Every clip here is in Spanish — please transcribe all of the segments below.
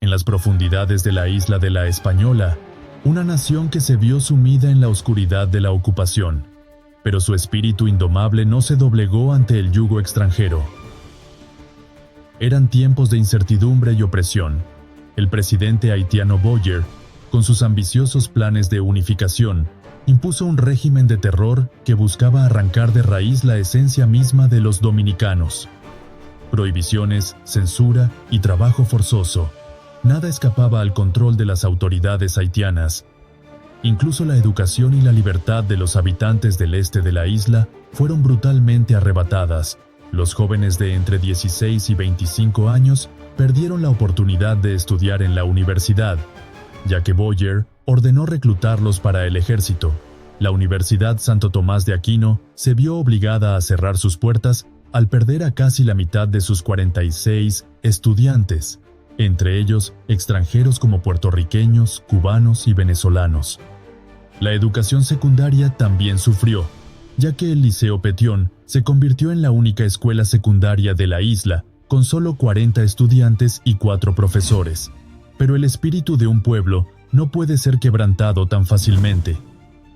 En las profundidades de la isla de La Española, una nación que se vio sumida en la oscuridad de la ocupación, pero su espíritu indomable no se doblegó ante el yugo extranjero. Eran tiempos de incertidumbre y opresión. El presidente haitiano Boyer, con sus ambiciosos planes de unificación, impuso un régimen de terror que buscaba arrancar de raíz la esencia misma de los dominicanos. Prohibiciones, censura y trabajo forzoso. Nada escapaba al control de las autoridades haitianas. Incluso la educación y la libertad de los habitantes del este de la isla fueron brutalmente arrebatadas. Los jóvenes de entre 16 y 25 años perdieron la oportunidad de estudiar en la universidad, ya que Boyer ordenó reclutarlos para el ejército. La Universidad Santo Tomás de Aquino se vio obligada a cerrar sus puertas al perder a casi la mitad de sus 46 estudiantes, entre ellos extranjeros como puertorriqueños, cubanos y venezolanos. La educación secundaria también sufrió, ya que el Liceo Petión se convirtió en la única escuela secundaria de la isla, con solo 40 estudiantes y 4 profesores. Pero el espíritu de un pueblo no puede ser quebrantado tan fácilmente.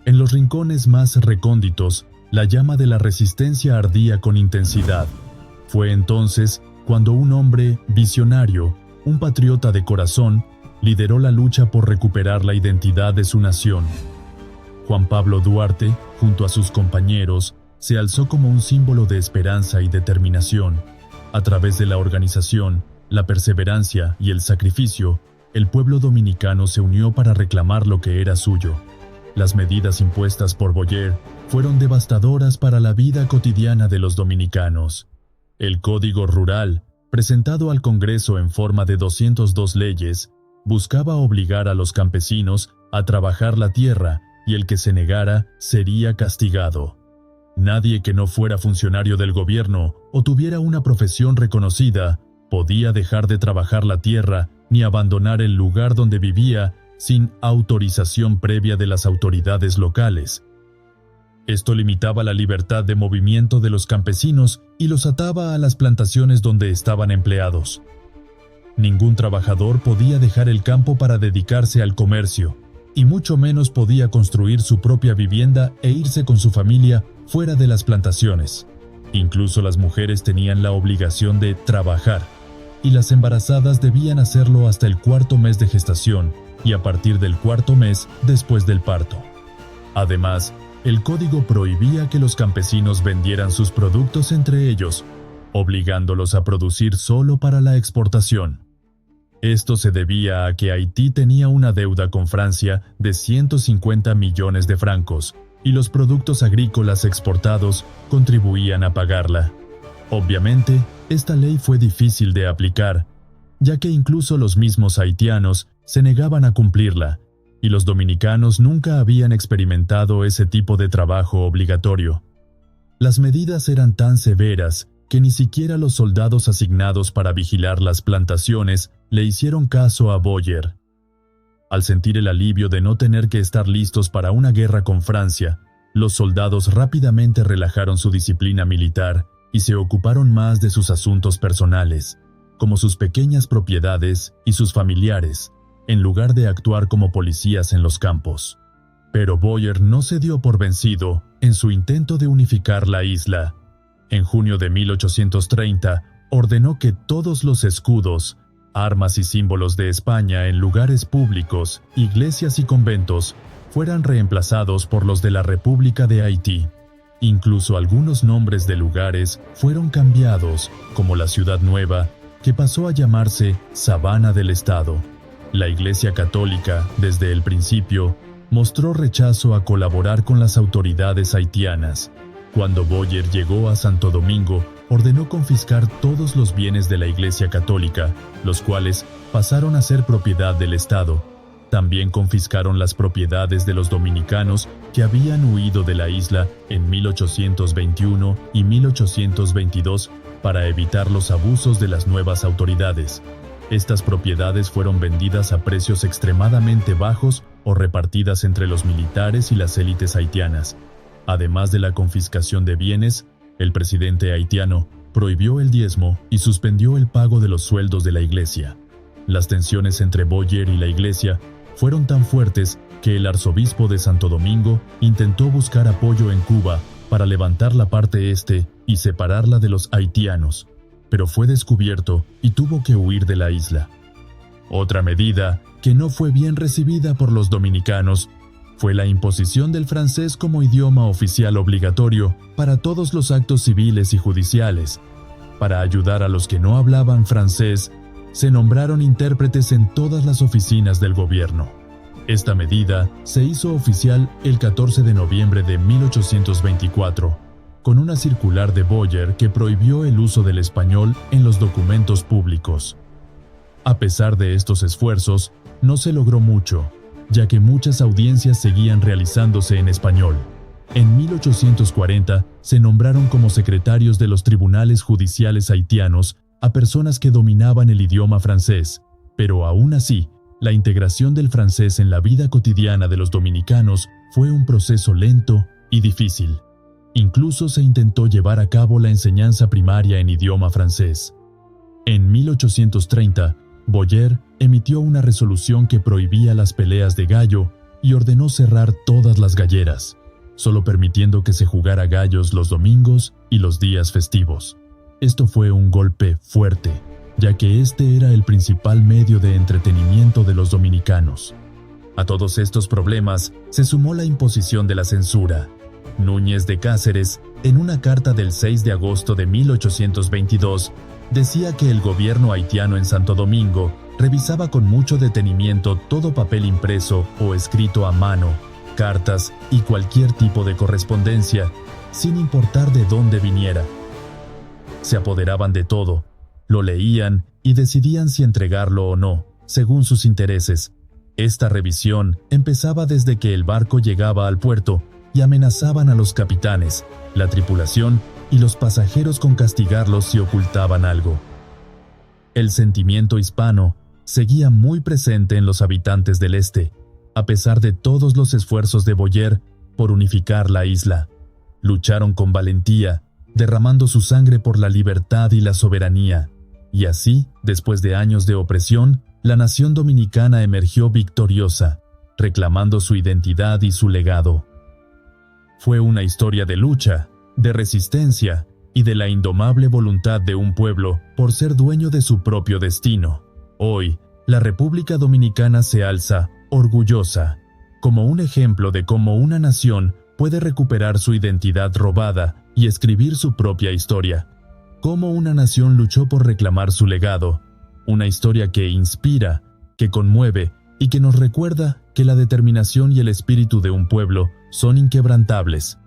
En los rincones más recónditos, la llama de la resistencia ardía con intensidad. Fue entonces cuando un hombre visionario, un patriota de corazón, lideró la lucha por recuperar la identidad de su nación. Juan Pablo Duarte, junto a sus compañeros, se alzó como un símbolo de esperanza y determinación. A través de la organización, la perseverancia y el sacrificio, el pueblo dominicano se unió para reclamar lo que era suyo. Las medidas impuestas por Boyer fueron devastadoras para la vida cotidiana de los dominicanos. El Código Rural, presentado al Congreso en forma de 202 leyes, buscaba obligar a los campesinos a trabajar la tierra y el que se negara sería castigado. Nadie que no fuera funcionario del gobierno o tuviera una profesión reconocida podía dejar de trabajar la tierra ni abandonar el lugar donde vivía sin autorización previa de las autoridades locales. Esto limitaba la libertad de movimiento de los campesinos y los ataba a las plantaciones donde estaban empleados. Ningún trabajador podía dejar el campo para dedicarse al comercio, y mucho menos podía construir su propia vivienda e irse con su familia fuera de las plantaciones. Incluso las mujeres tenían la obligación de trabajar, y las embarazadas debían hacerlo hasta el 4º mes de gestación y a partir del 4º mes después del parto. Además, el código prohibía que los campesinos vendieran sus productos entre ellos, obligándolos a producir solo para la exportación. Esto se debía a que Haití tenía una deuda con Francia de 150 millones de francos, y los productos agrícolas exportados contribuían a pagarla. Obviamente, esta ley fue difícil de aplicar, ya que incluso los mismos haitianos se negaban a cumplirla, y los dominicanos nunca habían experimentado ese tipo de trabajo obligatorio. Las medidas eran tan severas que ni siquiera los soldados asignados para vigilar las plantaciones le hicieron caso a Boyer. Al sentir el alivio de no tener que estar listos para una guerra con Francia, los soldados rápidamente relajaron su disciplina militar y se ocuparon más de sus asuntos personales, como sus pequeñas propiedades y sus familiares, en lugar de actuar como policías en los campos. Pero Boyer no se dio por vencido en su intento de unificar la isla. En junio de 1830, ordenó que todos los escudos, armas y símbolos de España en lugares públicos, iglesias y conventos fueran reemplazados por los de la República de Haití. Incluso algunos nombres de lugares fueron cambiados, como la Ciudad Nueva, que pasó a llamarse Sabana del Estado. La Iglesia Católica, desde el principio, mostró rechazo a colaborar con las autoridades haitianas. Cuando Boyer llegó a Santo Domingo, ordenó confiscar todos los bienes de la Iglesia Católica, los cuales pasaron a ser propiedad del Estado. También confiscaron las propiedades de los dominicanos que habían huido de la isla en 1821 y 1822 para evitar los abusos de las nuevas autoridades. Estas propiedades fueron vendidas a precios extremadamente bajos o repartidas entre los militares y las élites haitianas. Además de la confiscación de bienes, el presidente haitiano prohibió el diezmo y suspendió el pago de los sueldos de la iglesia. Las tensiones entre Boyer y la Iglesia fueron tan fuertes que el arzobispo de Santo Domingo intentó buscar apoyo en Cuba para levantar la parte este y separarla de los haitianos, pero fue descubierto y tuvo que huir de la isla. Otra medida que no fue bien recibida por los dominicanos fue la imposición del francés como idioma oficial obligatorio para todos los actos civiles y judiciales. Para ayudar a los que no hablaban francés, se nombraron intérpretes en todas las oficinas del gobierno. Esta medida se hizo oficial el 14 de noviembre de 1824, con una circular de Boyer que prohibió el uso del español en los documentos públicos. A pesar de estos esfuerzos, no se logró mucho, ya que muchas audiencias seguían realizándose en español. En 1840 se nombraron como secretarios de los tribunales judiciales haitianos a personas que dominaban el idioma francés, pero aún así, la integración del francés en la vida cotidiana de los dominicanos fue un proceso lento y difícil. Incluso se intentó llevar a cabo la enseñanza primaria en idioma francés. En 1830, Boyer emitió una resolución que prohibía las peleas de gallo y ordenó cerrar todas las galleras, solo permitiendo que se jugara gallos los domingos y los días festivos. Esto fue un golpe fuerte, ya que este era el principal medio de entretenimiento de los dominicanos. A todos estos problemas se sumó la imposición de la censura. Núñez de Cáceres, en una carta del 6 de agosto de 1822, decía que el gobierno haitiano en Santo Domingo revisaba con mucho detenimiento todo papel impreso o escrito a mano, cartas y cualquier tipo de correspondencia, sin importar de dónde viniera. Se apoderaban de todo, lo leían y decidían si entregarlo o no, según sus intereses. Esta revisión empezaba desde que el barco llegaba al puerto y amenazaban a los capitanes, la tripulación y los pasajeros con castigarlos si ocultaban algo. El sentimiento hispano seguía muy presente en los habitantes del este, a pesar de todos los esfuerzos de Boyer por unificar la isla. Lucharon con valentía, derramando su sangre por la libertad y la soberanía, y así, después de años de opresión, la nación dominicana emergió victoriosa, reclamando su identidad y su legado. Fue una historia de lucha, de resistencia y de la indomable voluntad de un pueblo por ser dueño de su propio destino. Hoy, la República Dominicana se alza, orgullosa, como un ejemplo de cómo una nación puede recuperar su identidad robada y escribir su propia historia. Cómo una nación luchó por reclamar su legado, una historia que inspira, que conmueve y que nos recuerda que la determinación y el espíritu de un pueblo son inquebrantables,